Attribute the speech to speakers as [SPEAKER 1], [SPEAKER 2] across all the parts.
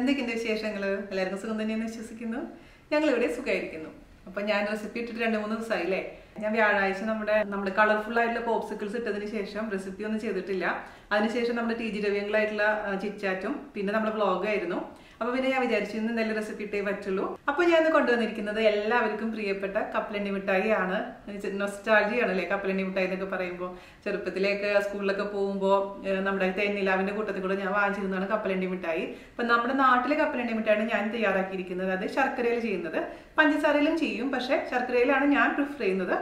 [SPEAKER 1] എന്തൊക്കെയുണ്ട് വിശേഷങ്ങൾ? എല്ലാവർക്കും സുഖം തന്നെയെന്ന് വിശ്വസിക്കുന്നു. ഞങ്ങളിവിടെ സുഖമായിരിക്കുന്നു. അപ്പൊ ഞാൻ റെസിപ്പി ഇട്ടിട്ട് 2-3 ദിവസമായില്ലേ. ഞാൻ വ്യാഴാഴ്ച നമ്മുടെ കളർഫുൾ ആയിട്ടുള്ള പോപ്സിക്കിൾസ് ഇട്ടതിന് ശേഷം റെസിപ്പി ഒന്നും ചെയ്തിട്ടില്ല. അതിനുശേഷം നമ്മുടെ TG രവ്യങ്ങളായിട്ടുള്ള ചിറ്റ്ചാറ്റും പിന്നെ നമ്മുടെ വ്ളോഗായിരുന്നു. അപ്പൊ പിന്നെ ഞാൻ വിചാരിച്ചു ഇന്ന് എന്തായാലും റെസിപ്പി ഇട്ടേ പറ്റുള്ളൂ. അപ്പൊ ഞാൻ ഇന്ന് കൊണ്ടുവന്നിരിക്കുന്നത് എല്ലാവർക്കും പ്രിയപ്പെട്ട കപ്പലണ്ടി മിഠായി ആണ്. നൊസ്റ്റാൾജിയാണ് അല്ലേ കപ്പലണ്ടി മിഠായി എന്നൊക്കെ പറയുമ്പോൾ. ചെറുപ്പത്തിലേക്ക് സ്കൂളിലൊക്കെ പോകുമ്പോൾ നമ്മുടെ തേനിലാവിന്റെ കൂട്ടത്തിൽ കൂടെ ഞാൻ വാങ്ങിച്ചിരുന്നതാണ് കപ്പലണ്ടി മിഠായി. അപ്പൊ നമ്മുടെ നാട്ടിലെ കപ്പലണ്ടി മിഠായിയാണ് ഞാൻ തയ്യാറാക്കിയിരിക്കുന്നത്. അത് ശർക്കരയിൽ ചെയ്യുന്നത്. പഞ്ചസാരയിലും ചെയ്യും, പക്ഷെ ശർക്കരയിലാണ് ഞാൻ പ്രിഫർ ചെയ്യുന്നത്.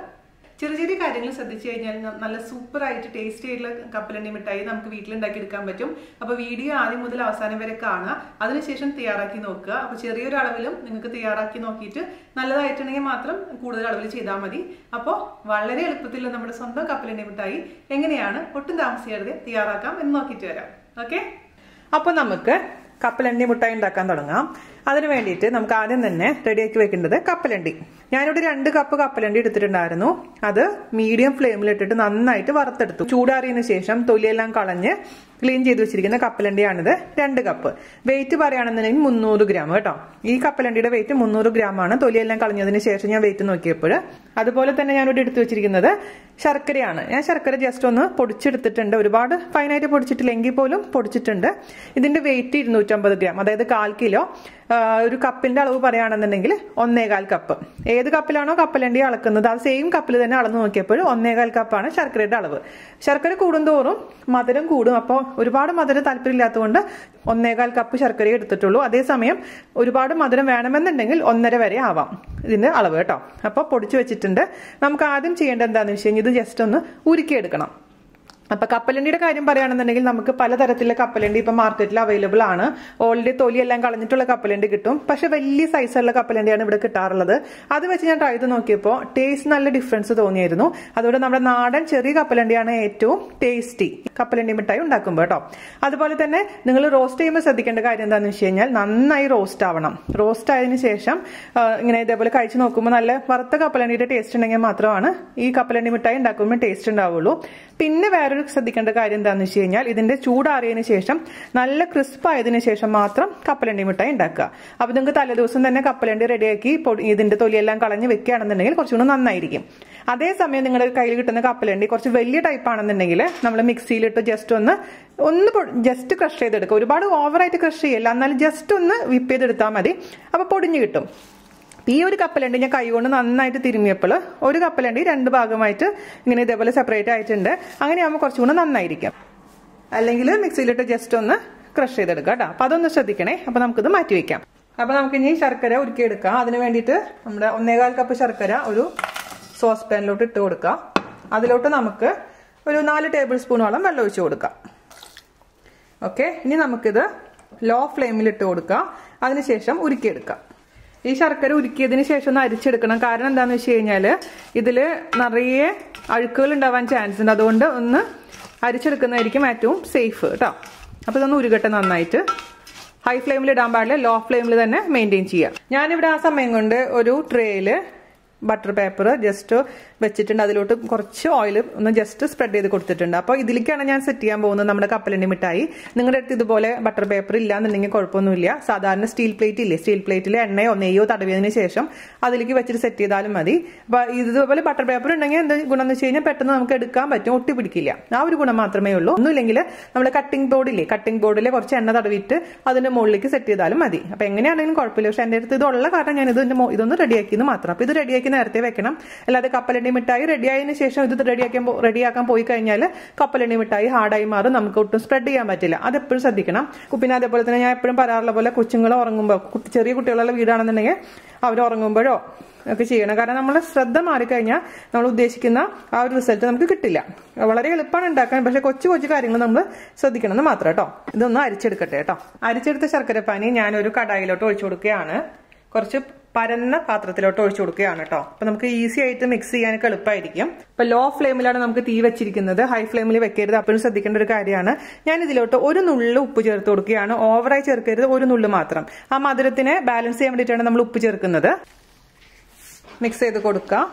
[SPEAKER 1] ചെറിയ ചെറിയ കാര്യങ്ങൾ ശ്രദ്ധിച്ചു കഴിഞ്ഞാൽ നല്ല സൂപ്പർ ആയിട്ട് ടേസ്റ്റി ആയിട്ടുള്ള കപ്പലണ്ടി മിഠായി നമുക്ക് വീട്ടിലുണ്ടാക്കി എടുക്കാൻ പറ്റും. അപ്പൊ വീഡിയോ ആദ്യം മുതൽ അവസാനം വരെ കാണുക, അതിനുശേഷം തയ്യാറാക്കി നോക്കുക. അപ്പൊ ചെറിയൊരു അളവിലും നിങ്ങൾക്ക് തയ്യാറാക്കി നോക്കിയിട്ട് നല്ലതായിട്ടുണ്ടെങ്കിൽ മാത്രം കൂടുതൽ അളവിൽ ചെയ്താൽ മതി. അപ്പോൾ വളരെ എളുപ്പത്തിൽ നമ്മുടെ സ്വന്തം കപ്പലണ്ടി മിഠായി എങ്ങനെയാണ് ഒട്ടും താമസിയാതെ തയ്യാറാക്കാം എന്ന് നോക്കിയിട്ട് വരാം. ഓക്കെ, അപ്പൊ നമുക്ക് കപ്പലണ്ടി മിഠായി ഉണ്ടാക്കാൻ തുടങ്ങാം. അതിന് വേണ്ടിയിട്ട് നമുക്ക് ആദ്യം തന്നെ റെഡിയാക്കി വെക്കേണ്ടത് കപ്പലണ്ടി. ഞാനിവിടെ 2 കപ്പ് കപ്പലണ്ടി എടുത്തിട്ടുണ്ടായിരുന്നു. അത് മീഡിയം ഫ്ലെയിമിലിട്ടിട്ട് നന്നായിട്ട് വറുത്തെടുത്തു. ചൂടാറിയതിനു ശേഷം തൊലിയെല്ലാം കളഞ്ഞ് ക്ലീൻ ചെയ്ത് വെച്ചിരിക്കുന്ന കപ്പലണ്ടിയാണിത്. 2 കപ്പ്. വെയിറ്റ് പറയുകയാണെന്നുണ്ടെങ്കിൽ 300 ഗ്രാം കേട്ടോ. ഈ കപ്പലണ്ടിയുടെ വെയിറ്റ് 300 ഗ്രാം ആണ്. തൊലിയെല്ലാം കളഞ്ഞതിന് ശേഷം ഞാൻ വെയിറ്റ് നോക്കിയപ്പോൾ. അതുപോലെ തന്നെ ഞാനിവിടെ എടുത്തു വെച്ചിരിക്കുന്നത് ശർക്കരയാണ്. ഞാൻ ശർക്കര ജസ്റ്റ് ഒന്ന് പൊടിച്ചെടുത്തിട്ടുണ്ട്. ഒരുപാട് ഫൈനായിട്ട് പൊടിച്ചിട്ടില്ലെങ്കിൽ പോലും പൊടിച്ചിട്ടുണ്ട്. ഇതിന്റെ വെയിറ്റ് 250 ഗ്രാം, അതായത് 1/4 കിലോ. ഒരു കപ്പിന്റെ അളവ് പറയുകയാണെന്നുണ്ടെങ്കിൽ 1.25 കപ്പ്. ഏത് കപ്പിലാണോ കപ്പലണ്ടി അളക്കുന്നത് ആ സെയിം കപ്പിൽ തന്നെ അളന്ന് നോക്കിയപ്പോൾ 1.25 കപ്പാണ് ശർക്കരയുടെ അളവ്. ശർക്കര കൂടുന്തോറും മധുരം കൂടും. അപ്പോൾ ഒരുപാട് മധുരം താല്പര്യമില്ലാത്തതുകൊണ്ട് 1.25 കപ്പ് ശർക്കര എടുത്തിട്ടുള്ളൂ. അതേസമയം ഒരുപാട് മധുരം വേണമെന്നുണ്ടെങ്കിൽ 1.5 വരെ ആവാം ഇതിന്റെ അളവ് കേട്ടോ. അപ്പോൾ പൊടിച്ചു വെച്ചിട്ടുണ്ട്. നമുക്ക് ആദ്യം ചെയ്യേണ്ടത് എന്താണെന്ന് വെച്ച് കഴിഞ്ഞാൽ ഇത് ജസ്റ്റ് ഒന്ന് ഉരുക്കിയെടുക്കണം. അപ്പൊ കപ്പലണ്ടിയുടെ കാര്യം പറയുകയാണെന്നുണ്ടെങ്കിൽ നമുക്ക് പലതരത്തിലുള്ള കപ്പലണ്ടി ഇപ്പൊ മാർക്കറ്റിൽ അവൈലബിൾ ആണ്. ഓൾറെഡി തൊലിയെല്ലാം കളഞ്ഞിട്ടുള്ള കപ്പലണ്ടി കിട്ടും. പക്ഷെ വലിയ സൈസുള്ള കപ്പലണ്ടിയാണ് ഇവിടെ കിട്ടാറുള്ളത്. അത് വെച്ച് ഞാൻ ട്രൈ ചെയ്ത് നോക്കിയപ്പോൾ ടേസ്റ്റ് നല്ല ഡിഫറൻസ് തോന്നിയായിരുന്നു. അതുകൊണ്ട് നമ്മുടെ നാടൻ ചെറിയ കപ്പലണ്ടിയാണ് ഏറ്റവും ടേസ്റ്റി കപ്പലണ്ടി മിഠായി ഉണ്ടാക്കുമ്പോൾ കേട്ടോ. അതുപോലെ തന്നെ നിങ്ങൾ റോസ്റ്റ് ചെയ്യുമ്പോൾ ശ്രദ്ധിക്കേണ്ട കാര്യം എന്താണെന്ന് വെച്ച് കഴിഞ്ഞാൽ നന്നായി റോസ്റ്റ് ആവണം. റോസ്റ്റ് ആയതിനു ശേഷം ഇങ്ങനെ ഇതേപോലെ കഴിച്ചു നോക്കുമ്പോൾ നല്ല വറുത്ത കപ്പലണ്ടിയുടെ ടേസ്റ്റ് ഉണ്ടെങ്കിൽ മാത്രമാണ് ഈ കപ്പലണ്ടി മിഠായി ഉണ്ടാക്കുമ്പോൾ ടേസ്റ്റ് ഉണ്ടാവുള്ളൂ. പിന്നെ വേറെ ശ്രദ്ധിക്കേണ്ട കാര്യം എന്താണെന്ന് വെച്ച് കഴിഞ്ഞാൽ ഇതിന്റെ ചൂടാറിയതിനു ശേഷം നല്ല ക്രിസ്പ് ആയതിനു ശേഷം മാത്രം കപ്പലണ്ടി മിഠായി ഉണ്ടാക്കുക. അപ്പൊ നിങ്ങൾക്ക് തലേദിവസം തന്നെ കപ്പലണ്ടി റെഡിയാക്കി ഇതിന്റെ തൊലിയെല്ലാം കളഞ്ഞ് വെക്കുകയാണെന്നുണ്ടെങ്കിൽ കുറച്ചുകൂടെ നന്നായിരിക്കും. അതേസമയം നിങ്ങളുടെ കയ്യിൽ കിട്ടുന്ന കപ്പലണ്ടി കുറച്ച് വലിയ ടൈപ്പ് ആണെന്നുണ്ടെങ്കിൽ നമ്മൾ മിക്സിയിലിട്ട് ജസ്റ്റ് ക്രഷ് ചെയ്തെടുക്കുക. ഒരുപാട് ഓവറായിട്ട് ക്രഷ് ചെയ്യല്ല, എന്നാലും ജസ്റ്റ് ഒന്ന് വിപ്പ് ചെയ്തെടുത്താൽ മതി. അപ്പൊ പൊടിഞ്ഞു കിട്ടും. ഈ ഒരു കപ്പലണ്ടി ഞാൻ കൈകൊണ്ട് നന്നായിട്ട് തിരുമ്മിയപ്പോൾ ഒരു കപ്പലണ്ടി 2 ഭാഗമായിട്ട് ഇങ്ങനെ ഇതേപോലെ സെപ്പറേറ്റ് ആയിട്ടുണ്ട്. അങ്ങനെയാകുമ്പോൾ കുറച്ചുകൂടെ നന്നായിരിക്കും. അല്ലെങ്കിൽ മിക്സിയിലിട്ട് ജസ്റ്റ് ഒന്ന് ക്രഷ് ചെയ്തെടുക്കാം കേട്ടോ. അപ്പൊ അതൊന്ന് ശ്രദ്ധിക്കണേ. അപ്പൊ നമുക്കിത് മാറ്റി വെക്കാം. അപ്പൊ നമുക്ക് ഇനി ശർക്കര ഉരുക്കിയെടുക്കാം. അതിന് വേണ്ടിയിട്ട് നമ്മുടെ 1.25 കപ്പ് ശർക്കര ഒരു സോസ് പാനിലോട്ട് ഇട്ട് കൊടുക്കാം. അതിലോട്ട് നമുക്ക് ഒരു 4 ടേബിൾ സ്പൂണോളം വെള്ളം ഒഴിച്ചു കൊടുക്കാം. ഓക്കെ, ഇനി നമുക്കിത് ലോ ഫ്ലെയിമിൽ ഇട്ട് കൊടുക്കാം. അതിനുശേഷം ഉരുക്കിയെടുക്കാം. ഈ ശർക്കര ഉരുക്കിയതിന് ശേഷം ഒന്ന് അരിച്ചെടുക്കണം. കാരണം എന്താണെന്ന് വെച്ച് കഴിഞ്ഞാൽ ഇതിൽ നിറയെ അഴുക്കുകൾ ഉണ്ടാവാൻ ചാൻസ് ഉണ്ട്. അതുകൊണ്ട് ഒന്ന് അരിച്ചെടുക്കുന്നതായിരിക്കും ഏറ്റവും സേഫ് കേട്ടോ. അപ്പോൾ ഇതൊന്ന് ഉരുകട്ടെ നന്നായിട്ട്. ഹൈ ഫ്ലെയിമിൽ ഇടാൻ പാടില്ല, ലോ ഫ്ലെയിമിൽ തന്നെ മെയിൻറ്റെയിൻ ചെയ്യാം. ഞാനിവിടെ ആ സമയം കൊണ്ട് ഒരു ട്രേയിൽ ബട്ടർ പേപ്പർ ജസ്റ്റ് വെച്ചിട്ടുണ്ട്. അതിലോട്ട് കുറച്ച് ഓയിൽ ഒന്ന് ജസ്റ്റ് സ്പ്രെഡ് ചെയ്ത് കൊടുത്തിട്ടുണ്ട്. അപ്പോൾ ഇതിലേക്കാണ് ഞാൻ സെറ്റ് ചെയ്യാൻ പോകുന്നത് നമ്മുടെ കപ്പലണ്ടി മിഠായി. നിങ്ങളുടെ അടുത്ത് ഇതുപോലെ ബട്ടർ പേപ്പർ ഇല്ലാന്നുണ്ടെങ്കിൽ കുഴപ്പമൊന്നുമില്ല. സാധാരണ സ്റ്റീൽ പ്ലേറ്റ് ഇല്ലേ, സ്റ്റീൽ പ്ലേറ്റിൽ എണ്ണയോ നെയ്യോ തടവിയതിന് ശേഷം അതിലേക്ക് വെച്ചിട്ട് സെറ്റ് ചെയ്താലും മതി. അപ്പൊ ഇതുപോലെ ബട്ടർ പേപ്പർ ഉണ്ടെങ്കിൽ എന്ത് ഗുണം എന്ന് വെച്ച് കഴിഞ്ഞാൽ പെട്ടെന്ന് നമുക്ക് എടുക്കാൻ പറ്റും, ഒട്ടി പിടിക്കില്ല. ആ ഒരു ഗുണം മാത്രമേ ഉള്ളൂ. ഒന്നുമില്ലെങ്കിൽ നമ്മുടെ കട്ടിംഗ് ബോർഡില്ലേ, കട്ടിംഗ് ബോർഡിൽ കുറച്ച് എണ്ണ തടവിട്ട് അതിന്റെ മുകളിലേക്ക് സെറ്റ് ചെയ്താലും മതി. അപ്പൊ എങ്ങനെയാണെങ്കിലും കുഴപ്പമില്ല. പക്ഷെ എന്റെ അടുത്ത് ഇതുള്ള കാരണം ഞാൻ ഇതൊന്ന് റെഡിയാക്കിയെന്ന് മാത്രം. അപ്പൊ ഇത് റെഡിയാക്കി നേരത്തെ വെക്കണം. അല്ലാതെ കപ്പലണ്ടി മിഠായി റെഡിയായതിനു ശേഷം ഇത് റെഡിയാക്കാൻ പോയി കഴിഞ്ഞാൽ കപ്പലണ്ടി മിഠായി ഹാർഡായി മാറും. നമുക്ക് ഒട്ടും സ്പ്രെഡ് ചെയ്യാൻ പറ്റില്ല. അതെപ്പോഴും ശ്രദ്ധിക്കണം. പിന്നെ അതേപോലെ തന്നെ ഞാൻ എപ്പോഴും പറയാറുള്ള പോലെ കൊച്ചുങ്ങൾ ഉറങ്ങുമ്പോൾ, ചെറിയ കുട്ടികളുള്ള വീടാണെന്നുണ്ടെങ്കിൽ അവർ ഉറങ്ങുമ്പോഴോ ഒക്കെ ചെയ്യണം. കാരണം നമ്മൾ ശ്രദ്ധ മാറിക്കഴിഞ്ഞാൽ നമ്മൾ ഉദ്ദേശിക്കുന്ന ആ ഒരു റിസൾട്ട് നമുക്ക് കിട്ടില്ല. വളരെ എളുപ്പമാണ് ഉണ്ടാക്കാൻ, പക്ഷെ കൊച്ചു കാര്യങ്ങൾ നമ്മൾ ശ്രദ്ധിക്കണം എന്ന് മാത്രം കേട്ടോ. ഇതൊന്ന് അരിച്ചെടുക്കട്ടെ കേട്ടോ. അരിച്ചെടുത്ത ശർക്കരപ്പാനി ഞാനൊരു കടായിലോട്ട് ഒഴിച്ചു കൊടുക്കുകയാണ്. കുറച്ച് പരന്ന പാത്രത്തിലോട്ട് ഒഴിച്ചു കൊടുക്കുകയാണ് കേട്ടോ. അപ്പൊ നമുക്ക് ഈസി ആയിട്ട് മിക്സ് ചെയ്യാനൊക്കെ എളുപ്പമായിരിക്കും. ഇപ്പൊ ലോ ഫ്ലെയിമിലാണ് നമുക്ക് തീ വെച്ചിരിക്കുന്നത്. ഹൈ ഫ്ലെയിമിൽ വെക്കരുത്. അപ്പോഴും ശ്രദ്ധിക്കേണ്ട ഒരു കാര്യമാണ്. ഞാൻ ഇതിലോട്ട് ഒരു നുള്ളു ഉപ്പ് ചേർത്ത് കൊടുക്കുകയാണ്. ഓവറായി ചേർക്കരുത്, ഒരു നുള്ളു മാത്രം. ആ മധുരത്തിനെ ബാലൻസ് ചെയ്യാൻ വേണ്ടിയിട്ടാണ് നമ്മൾ ഉപ്പ് ചേർക്കുന്നത്. മിക്സ് ചെയ്ത് കൊടുക്കുക.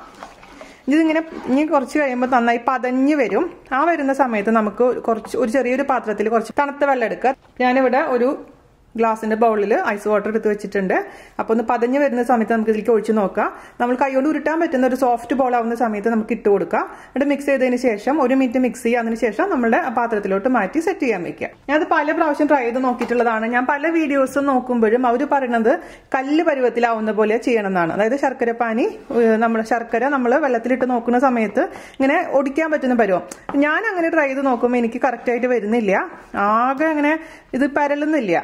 [SPEAKER 1] ഇനി കുറച്ച് കഴിയുമ്പോൾ നന്നായി പതഞ്ഞു വരും. ആ വരുന്ന സമയത്ത് നമുക്ക് ഒരു ചെറിയൊരു പാത്രത്തിൽ കുറച്ച് തണുത്ത വെള്ളം എടുക്കുക. ഞാനിവിടെ ഒരു ഗ്ലാസിന്റെ ബൗളിൽ ഐസ് വാട്ടർ എടുത്ത് വെച്ചിട്ടുണ്ട്. അപ്പോൾ ഒന്ന് പതഞ്ഞ് വരുന്ന സമയത്ത് നമുക്ക് ഇതിലേക്ക് ഒഴിച്ച് നോക്കാം. നമ്മൾ കൈകൊണ്ട് ഉരുട്ടാൻ പറ്റുന്ന ഒരു സോഫ്റ്റ് ബോൾ ആവുന്ന സമയത്ത് നമുക്ക് ഇട്ട് കൊടുക്കാം. എന്നിട്ട് മിക്സ് ചെയ്തതിന് ശേഷം 1 മിനിറ്റ് മിക്സ് ചെയ്യുക. അതിനുശേഷം നമ്മുടെ പാത്രത്തിലോട്ട് മാറ്റി സെറ്റ് ചെയ്യാൻ വെക്കുക. ഞാനത് പല പ്രാവശ്യം ട്രൈ ചെയ്ത് നോക്കിയിട്ടുള്ളതാണ്. ഞാൻ പല വീഡിയോസും നോക്കുമ്പോഴും അവർ പറയുന്നത് കല്ല് പരുവത്തിലാവുന്ന പോലെ ചെയ്യണം എന്നാണ്. അതായത് ശർക്കര പാനി ശർക്കര നമ്മൾ വെള്ളത്തിലിട്ട് നോക്കുന്ന സമയത്ത് ഇങ്ങനെ ഒടിക്കാൻ പറ്റുന്ന പരുവം. ഞാൻ അങ്ങനെ ട്രൈ ചെയ്ത് നോക്കുമ്പോൾ എനിക്ക് കറക്റ്റ് ആയിട്ട് വരുന്നില്ല. ആകെ അങ്ങനെ ഇത് പരലുന്നില്ല.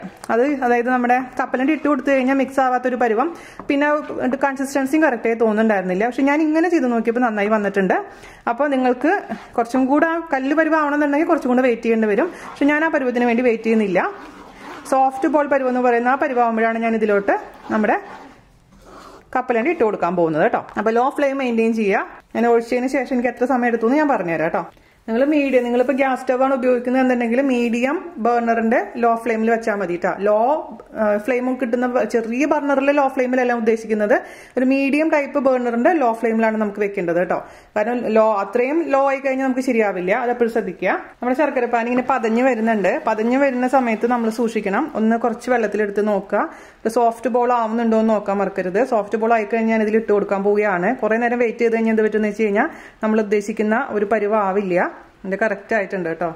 [SPEAKER 1] അതായത് നമ്മുടെ കപ്പലണ്ടി ഇട്ട് കൊടുത്തു കഴിഞ്ഞാൽ മിക്സ് ആവാത്തൊരു പരുവം. പിന്നെ കൺസിസ്റ്റൻസിയും കറക്റ്റായി തോന്നുന്നുണ്ടായിരുന്നില്ല. പക്ഷെ ഞാൻ ഇങ്ങനെ ചെയ്ത് നോക്കിയപ്പോൾ നന്നായി വന്നിട്ടുണ്ട്. അപ്പോൾ നിങ്ങൾക്ക് കുറച്ചും കൂടെ കല്ല് പരുവം ആവണമെന്നുണ്ടെങ്കിൽ കുറച്ചും കൂടെ വെയിറ്റ് ചെയ്യേണ്ടി വരും. പക്ഷെ ഞാൻ ആ പരുവത്തിന് വേണ്ടി വെയിറ്റ് ചെയ്യുന്നില്ല. സോഫ്റ്റ് ബോൾ പരുവം എന്ന് പറയുന്ന ആ പരുവാകുമ്പോഴാണ് ഞാൻ ഇതിലോട്ട് നമ്മുടെ കപ്പലണ്ടി ഇട്ട് കൊടുക്കാൻ പോകുന്നത് കേട്ടോ. അപ്പോൾ ലോ ഫ്ലെയിം മെയിൻറ്റെയിൻ ചെയ്യുക. ഞാൻ ഒഴിച്ചതിന് ശേഷം എനിക്ക് എത്ര സമയം എടുത്തു എന്ന് ഞാൻ പറഞ്ഞുതരാം കേട്ടോ. നിങ്ങളിപ്പോൾ ഗ്യാസ് സ്റ്റവ് ആണ് ഉപയോഗിക്കുന്നത് എന്നുണ്ടെങ്കിൽ മീഡിയം ബർണറിന്റെ ലോ ഫ്ലെയിമിൽ വെച്ചാൽ മതി കേട്ടോ. ലോ ഫ്ലെയിം കിട്ടുന്ന ചെറിയ ബർണറിലെ ലോ ഫ്ലെയിമിലല്ല ഉദ്ദേശിക്കുന്നത്. ഒരു മീഡിയം ടൈപ്പ് ബർണറിന്റെ ലോ ഫ്ലെയിമിലാണ് നമുക്ക് വെക്കേണ്ടത് കേട്ടോ. കാരണം അത്രയും ലോ ആയി കഴിഞ്ഞാൽ നമുക്ക് ശരിയാവില്ല. അതെപ്പോഴും ശ്രദ്ധിക്കുക. നമ്മുടെ ശർക്കര പാനി ഇങ്ങനെ പതഞ്ഞ് വരുന്നുണ്ട്. പതഞ്ഞ് വരുന്ന സമയത്ത് നമ്മൾ സൂക്ഷിക്കണം. ഒന്ന് കുറച്ച് വെള്ളത്തിലെടുത്ത് നോക്കുക. സോഫ്റ്റ് ബോൾ ആവുന്നുണ്ടോ എന്ന് നോക്കാൻ മറക്കരുത്. സോഫ്റ്റ് ബോൾ ആയി കഴിഞ്ഞാൽ ഞാൻ ഇതിൽ ഇട്ട് കൊടുക്കാൻ പോവുകയാണ്. കുറെ നേരം വെയിറ്റ് ചെയ്ത് കഴിഞ്ഞാൽ എന്ത് പറ്റുമെന്ന് വെച്ച് കഴിഞ്ഞാൽ നമ്മൾ ഉദ്ദേശിക്കുന്ന ഒരു പരുവം ആവില്ല. ഇതിന്റെ കറക്റ്റ് ആയിട്ടുണ്ട് കേട്ടോ.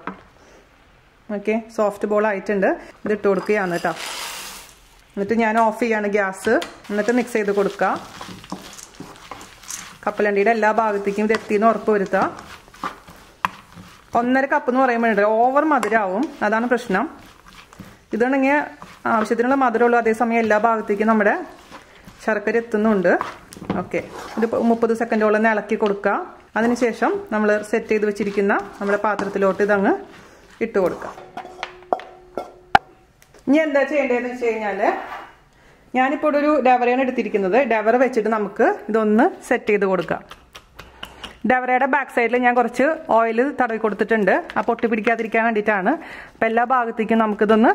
[SPEAKER 1] ഓക്കെ, സോഫ്റ്റ് ബോൾ ആയിട്ടുണ്ട്. ഇത് ഇട്ട് കൊടുക്കുകയാണ് കേട്ടോ. എന്നിട്ട് ഞാൻ ഓഫ് ചെയ്യാണ് ഗ്യാസ്. എന്നിട്ട് മിക്സ് ചെയ്ത് കൊടുക്കുക. കപ്പലണ്ടിയുടെ എല്ലാ ഭാഗത്തേക്കും ഇത് എത്തിയെന്ന് ഉറപ്പ് വരുത്തുക. 1.5 കപ്പ് എന്ന് പറയുമ്പോഴുണ്ട് ഓവർ മധുരമാവും. അതാണ് പ്രശ്നം. ഇതാണെങ്കിൽ ആവശ്യത്തിനുള്ള മധുരമുള്ളൂ. അതേസമയം എല്ലാ ഭാഗത്തേക്കും നമ്മുടെ ശർക്കര എത്തുന്നുണ്ട്. ഓക്കെ, ഇത് 30 സെക്കൻഡോളം ഇളക്കി കൊടുക്കുക. അതിനുശേഷം നമ്മൾ സെറ്റ് ചെയ്ത് വെച്ചിരിക്കുന്ന നമ്മുടെ പാത്രത്തിലോട്ട് ഇതങ്ങ് ഇട്ട് കൊടുക്കാം. ഇനി എന്താ ചെയ്യേണ്ടതെന്ന് വെച്ച് കഴിഞ്ഞാല് ഞാനിപ്പോൾ ഒരു ഡവറയാണ് എടുത്തിരിക്കുന്നത്. ഡവറ വെച്ചിട്ട് നമുക്ക് ഇതൊന്ന് സെറ്റ് ചെയ്ത് കൊടുക്കാം. ഡവറയുടെ ബാക്ക് സൈഡിൽ ഞാൻ കുറച്ച് ഓയിൽ തടവി കൊടുത്തിട്ടുണ്ട്. ആ പൊട്ടി പിടിക്കാതിരിക്കാൻ വേണ്ടിയിട്ടാണ്. അപ്പം എല്ലാ ഭാഗത്തേക്കും നമുക്കിതൊന്ന്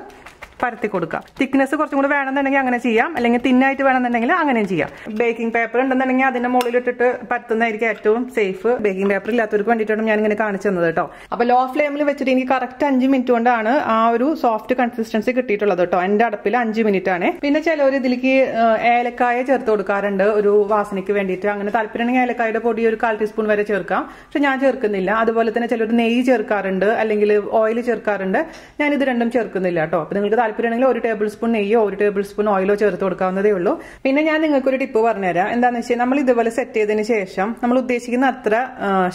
[SPEAKER 1] പരത്തി കൊടുക്കാം. തിക്നെസ് കുറച്ചും കൂടി വേണമെന്നുണ്ടെങ്കിൽ അങ്ങനെ ചെയ്യാം. അല്ലെങ്കിൽ തിന്നായിട്ട് വേണമെന്നുണ്ടെങ്കിൽ അങ്ങനെയും ചെയ്യാം. ബേക്കിംഗ് പേപ്പർ ഉണ്ടെന്നുണ്ടെങ്കിൽ അതിന്റെ മുകളിൽ ഇട്ടിട്ട് പരത്തുന്നതായിരിക്കും ഏറ്റവും സേഫ്. ബേക്കിംഗ് പേപ്പർ ഇല്ലാത്തവർക്ക് വേണ്ടിയിട്ടാണ് ഞാൻ ഇങ്ങനെ കാണിച്ചു തന്നത് കേട്ടോ. അപ്പൊ ലോ ഫ്ലെയിമിൽ വെച്ചിട്ട് എനിക്ക് കറക്റ്റ് 5 മിനിറ്റ് കൊണ്ടാണ് ആ ഒരു സോഫ്റ്റ് കൺസിസ്റ്റൻസി കിട്ടിയിട്ടുള്ളത് കേട്ടോ. എന്റെ അടുപ്പിൽ 5 മിനിറ്റ് ആണ്. പിന്നെ ചിലവർ ഇതിലേക്ക് ഏലക്കായ ചേർത്ത് കൊടുക്കാറുണ്ട് ഒരു വാസനയ്ക്ക് വേണ്ടിയിട്ട്. അങ്ങനെ താല്പര്യമാണെങ്കിൽ ഏലക്കായുടെ പൊടി ഒരു 1/4 ടീസ്പൂൺ വരെ ചേർക്കാം. പക്ഷെ ഞാൻ ചേർക്കുന്നില്ല. അതുപോലെ തന്നെ ചിലർ നെയ്യ് ചേർക്കാറുണ്ട്, അല്ലെങ്കിൽ ഓയിൽ ചേർക്കാറുണ്ട്. ഞാൻ ഇത് രണ്ടും ചേർക്കുന്നില്ല കേട്ടോ. അപ്പൊ നിങ്ങൾക്ക് താല്പര്യമാണെങ്കിൽ 1 ടേബിൾ സ്പൂൺ നെയ്യോ 1 ടേബിൾ സ്പൂൺ ഓയിലോ ചേർത്ത് കൊടുക്കാവുന്നതേ ഉള്ളൂ. പിന്നെ ഞാൻ നിങ്ങൾക്കൊരു ടിപ്പ് പറഞ്ഞുതരാം. എന്താണെന്ന് വെച്ചാൽ നമ്മൾ ഇതുപോലെ സെറ്റ് ചെയ്തതിന് ശേഷം നമ്മൾ ഉദ്ദേശിക്കുന്ന അത്ര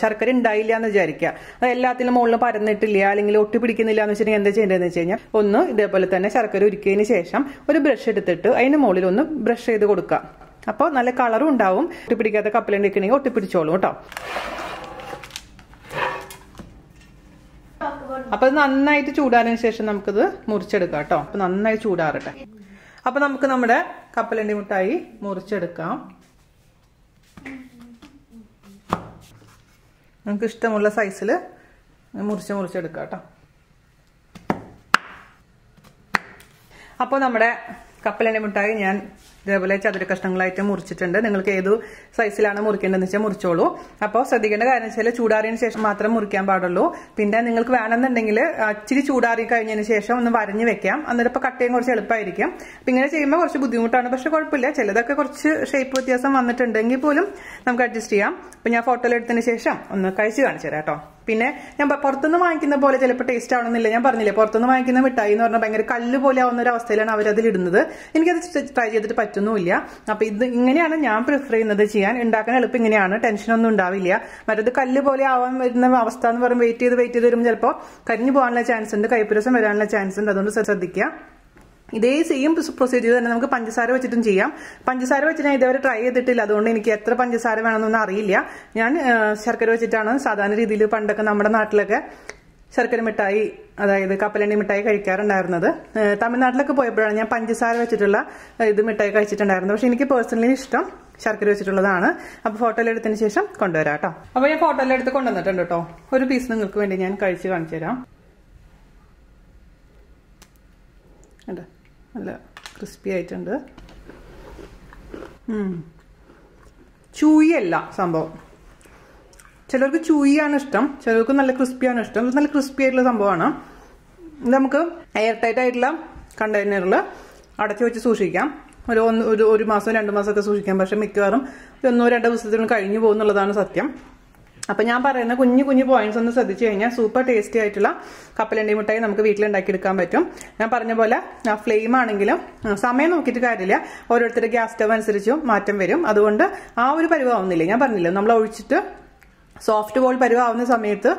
[SPEAKER 1] ശർക്കര ഉണ്ടായില്ല എന്ന് വിചാരിക്കുക. അത് എല്ലാത്തിനും മുകളിൽ പരന്നിട്ടില്ല അല്ലെങ്കിൽ ഒട്ടി പിടിക്കുന്നില്ല എന്ന് വെച്ചിട്ടുണ്ടെങ്കിൽ എന്താ ചെയ്യേണ്ടതെന്ന് വെച്ച് കഴിഞ്ഞാൽ ഒന്ന് ഇതേപോലെ തന്നെ ശർക്കര ഉരുക്കിയതിന് ശേഷം ഒരു ബ്രഷ് എടുത്തിട്ട് അതിന് മുകളിൽ ഒന്ന് ബ്രഷ് ചെയ്ത് കൊടുക്കുക. അപ്പോൾ നല്ല കളറും ഉണ്ടാവും. ഒട്ടിപ്പിടിക്കാത്ത കപ്പലണ്ടി വെക്കണമെങ്കിൽ ഒട്ടിപ്പിടിച്ചോളൂ കേട്ടോ. അപ്പൊ നന്നായിട്ട് ചൂടാറിന് ശേഷം നമുക്കിത് മുറിച്ചെടുക്കാം കേട്ടോ. അപ്പൊ നന്നായി ചൂടാറട്ടെ. അപ്പൊ നമുക്ക് നമ്മുടെ കപ്പലണ്ടി മിഠായി മുറിച്ചെടുക്കാം. നമുക്ക് ഇഷ്ടമുള്ള സൈസിൽ മുറിച്ചെടുക്കാം കേട്ടോ. അപ്പോൾ നമ്മുടെ കപ്പലണ്ടി മിഠായി ഞാൻ ഇതേപോലെ ചതുര കഷ്ണങ്ങളായിട്ട് മുറിച്ചിട്ടുണ്ട്. നിങ്ങൾക്ക് ഏതു സൈസിലാണ് മുറിക്കേണ്ടതെന്ന് വെച്ചാൽ മുറിച്ചോളൂ. അപ്പോൾ ശ്രദ്ധിക്കേണ്ട കാര്യം വെച്ചാൽ ചൂടാറിയതിന് ശേഷം മാത്രം മുറിക്കാൻ പാടുള്ളൂ. പിന്നെ നിങ്ങൾക്ക് വേണമെന്നുണ്ടെങ്കിൽ ഇച്ചിരി ചൂടാറി കഴിഞ്ഞതിന് ശേഷം ഒന്ന് വരഞ്ഞു വെക്കാം. അന്നേരം ഇപ്പോൾ കട്ട് ചെയ്യാൻ കുറച്ച് എളുപ്പമായിരിക്കും. അപ്പം ഇങ്ങനെ ചെയ്യുമ്പോൾ കുറച്ച് ബുദ്ധിമുട്ടാണ്. പക്ഷെ കുഴപ്പമില്ല. ചിലതൊക്കെ കുറച്ച് ഷേപ്പ് വ്യത്യാസം വന്നിട്ടുണ്ടെങ്കിൽ പോലും നമുക്ക് അഡ്ജസ്റ്റ് ചെയ്യാം. അപ്പം ഞാൻ ഫോട്ടോയിൽ എടുത്തതിന് ശേഷം ഒന്ന് കഴിച്ച് കാണിച്ചു തരാം കേട്ടോ. പിന്നെ ഞാൻ പുറത്തുനിന്ന് വാങ്ങിക്കുന്ന പോലെ ചിലപ്പോൾ ടേസ്റ്റ് ആവണമെന്നില്ല. ഞാൻ പറഞ്ഞില്ലേ, പുറത്തുനിന്ന് വാങ്ങിക്കുന്ന മിഠായി എന്ന് പറഞ്ഞാൽ ഭയങ്കര കല്ല് പോലെ ആവുന്ന ഒരു അവസ്ഥയിലാണ് അവരതിലിടുന്നത്. എനിക്കത് ട്രൈ ചെയ്തിട്ട് പറ്റുന്നുമില്ല. അപ്പൊ ഇത് ഇങ്ങനെയാണ് ഞാൻ പ്രിഫർ ചെയ്യുന്നത് ചെയ്യാൻ. ഉണ്ടാക്കാൻ എളുപ്പം ഇങ്ങനെയാണ്. ടെൻഷനൊന്നും ഉണ്ടാവില്ല. മറ്റത് കല്ല് പോലെ ആവാൻ വരുന്ന അവസ്ഥ എന്ന് പറയുമ്പോൾ വെയിറ്റ് ചെയ്ത് വരുമ്പോൾ ചിലപ്പോൾ കരിഞ്ഞു പോകാനുള്ള ചാൻസ് ഉണ്ട്, കൈപ്പുരസം വരാനുള്ള ചാൻസ് ഉണ്ട്. അതുകൊണ്ട് ശ്രദ്ധിക്കുക. ഇതേ സെയിം പ്രൊസീജിയർ തന്നെ നമുക്ക് പഞ്ചസാര വെച്ചിട്ടും ചെയ്യാം. പഞ്ചസാര വെച്ചിട്ട് ഞാൻ ഇതുവരെ ട്രൈ ചെയ്തിട്ടില്ല. അതുകൊണ്ട് എനിക്ക് എത്ര പഞ്ചസാര വേണമെന്നൊന്നും അറിയില്ല. ഞാൻ ശർക്കര വെച്ചിട്ടാണ് സാധാരണ രീതിയിൽ പണ്ടൊക്കെ നമ്മുടെ നാട്ടിലൊക്കെ ശർക്കര മിഠായി, അതായത് കപ്പലണ്ടി മിഠായി കഴിക്കാറുണ്ടായിരുന്നത്. തമിഴ്നാട്ടിലൊക്കെ പോയപ്പോഴാണ് ഞാൻ പഞ്ചസാര വെച്ചിട്ടുള്ള ഇത് മിഠായി കഴിച്ചിട്ടുണ്ടായിരുന്നത്. പക്ഷെ എനിക്ക് പേഴ്സണലി ഇഷ്ടം ശർക്കര വെച്ചിട്ടുള്ളതാണ്. അപ്പോൾ ഫോട്ടോയിൽ എടുത്തതിന് ശേഷം കൊണ്ടുവരാം കേട്ടോ. അപ്പോൾ ഞാൻ ഫോട്ടോയിൽ എടുത്ത് കൊണ്ടുവന്നിട്ടുണ്ട് കേട്ടോ. ഒരു പീസ് നിങ്ങൾക്ക് വേണ്ടി ഞാൻ കഴിച്ച് കാണിച്ചു തരാം. നല്ല ക്രിസ്പി ആയിട്ടുണ്ട്. ചൂയല്ല സംഭവം. ചിലർക്ക് ചൂയാണ് ഇഷ്ടം, ചിലർക്ക് നല്ല ക്രിസ്പിയാണ് ഇഷ്ടം. നല്ല ക്രിസ്പി ആയിട്ടുള്ള സംഭവമാണ്. ഇത് നമുക്ക് എയർ ടൈറ്റ് ആയിട്ടുള്ള കണ്ടെയ്നറിൽ അടച്ചു വെച്ച് സൂക്ഷിക്കാം. ഒരു മാസം 2 മാസമൊക്കെ സൂക്ഷിക്കാം. പക്ഷെ മിക്കവാറും 1-2 ദിവസത്തിനും കഴിഞ്ഞു പോകുന്നുള്ളതാണ് സത്യം. അപ്പം ഞാൻ പറയുന്ന കുഞ്ഞു പോയിന്റ്സ് ഒന്ന് ശ്രദ്ധിച്ചു കഴിഞ്ഞാൽ സൂപ്പർ ടേസ്റ്റി ആയിട്ടുള്ള കപ്പലണ്ടി മിഠായി നമുക്ക് വീട്ടിലുണ്ടാക്കിയെടുക്കാൻ പറ്റും. ഞാൻ പറഞ്ഞ പോലെ ഫ്ലെയിം ആണെങ്കിലും സമയം നോക്കിയിട്ട് കാര്യമില്ല, ഓരോരുത്തരുടെ ഗ്യാസ് സ്റ്റവ് അനുസരിച്ചും മാറ്റം വരും. അതുകൊണ്ട് ആ ഒരു പരുവാവുന്നില്ല. ഞാൻ പറഞ്ഞില്ല, നമ്മൾ ഒഴിച്ചിട്ട് സോഫ്റ്റ് ബോൾ പരുവാവുന്ന സമയത്ത്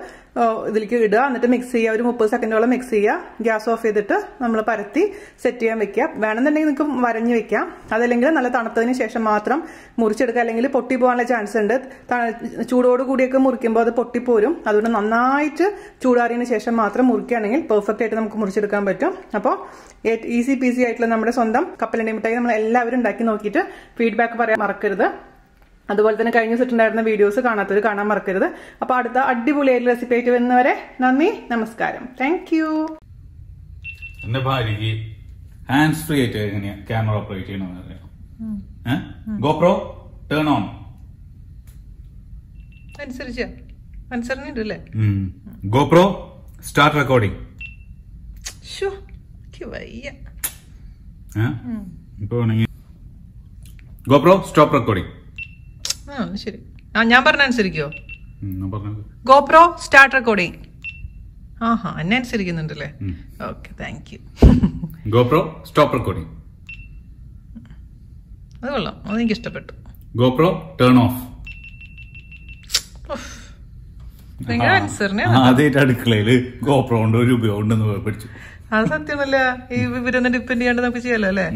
[SPEAKER 1] ഇതിലേക്ക് ഇടുക, എന്നിട്ട് മിക്സ് ചെയ്യുക. ഒരു 30 സെക്കൻഡോളം മിക്സ് ചെയ്യുക. ഗ്യാസ് ഓഫ് ചെയ്തിട്ട് നമ്മൾ പരത്തി സെറ്റ് ചെയ്യാൻ വെക്കുക. വേണമെന്നുണ്ടെങ്കിൽ നിങ്ങൾക്ക് വരഞ്ഞ് വെക്കാം. അതല്ലെങ്കിൽ നല്ല തണുത്തതിന് ശേഷം മാത്രം മുറിച്ചെടുക്കുക. അല്ലെങ്കിൽ പൊട്ടിപ്പോകാനുള്ള ചാൻസ് ഉണ്ട്. ചൂടോട് കൂടിയൊക്കെ മുറിക്കുമ്പോൾ അത് പൊട്ടിപ്പോരും. അതുകൊണ്ട് നന്നായിട്ട് ചൂടാറിയതിന് ശേഷം മാത്രം മുറിക്കുകയാണെങ്കിൽ പെർഫെക്റ്റ് ആയിട്ട് നമുക്ക് മുറിച്ചെടുക്കാൻ പറ്റും. അപ്പോൾ ഈസി പീസി ആയിട്ടുള്ള നമ്മുടെ സ്വന്തം കപ്പലണ്ടി മിഠായി നമ്മൾ എല്ലാവരും ഉണ്ടാക്കി നോക്കിയിട്ട് ഫീഡ്ബാക്ക് പറയാൻ മറക്കരുത്. അതുപോലെ തന്നെ കഴിഞ്ഞ സെറ്റുണ്ടായിരുന്ന വീഡിയോസ് കാണാത്തവർ കാണാൻ മറക്കരുത്. അപ്പോൾ അടുത്ത അടിപൊളിയായിട്ടുള്ള റെസിപ്പി ആയിട്ട് വരുന്നവരെ നന്ദി, നമസ്കാരം. Thank you.
[SPEAKER 2] എന്റെ ഭാര്യക്ക് ഹാൻഡ്സ് ഫ്രീ ആയിട്ട് എങ്ങനെയാ ക്യാമറ ഓപ്പറേറ്റ് ചെയ്യണമെന്ന് അറിയാം. ഗോപ്രോ ടേൺ ഓൺ
[SPEAKER 1] അനുസരിച്ചല്ലേ.
[SPEAKER 2] GoPro start recording. ഇപ്പൊ ഗോപ്രോ സ്റ്റോപ്പ് റെക്കോർഡിംഗ്.
[SPEAKER 1] ശരി, ഞാൻ പറഞ്ഞ അനുസരിക്കോ? GoPro start recording. ആഹാ, എന്നെ അനുസരിക്കുന്നുണ്ടല്ലേ. Okay, thank you.
[SPEAKER 2] GoPro stop recording.
[SPEAKER 1] അത് കൊള്ളാം, അതെനിക്ക് ഇഷ്ടപ്പെട്ടു.
[SPEAKER 2] GoPro turn off. ആദ്യമായിട്ട് അടുക്കളയില് ഗോപ്രോ കൊണ്ട് ഒരു ഉപയോഗം ഉണ്ടെന്ന് പഠിച്ചു.
[SPEAKER 1] അത് സത്യമല്ല, ഈ വിവരൊന്നും ഡിപ്പെൻഡ് ചെയ്യാണ്ട് നമുക്ക് ചെയ്യാലോ അല്ലേ.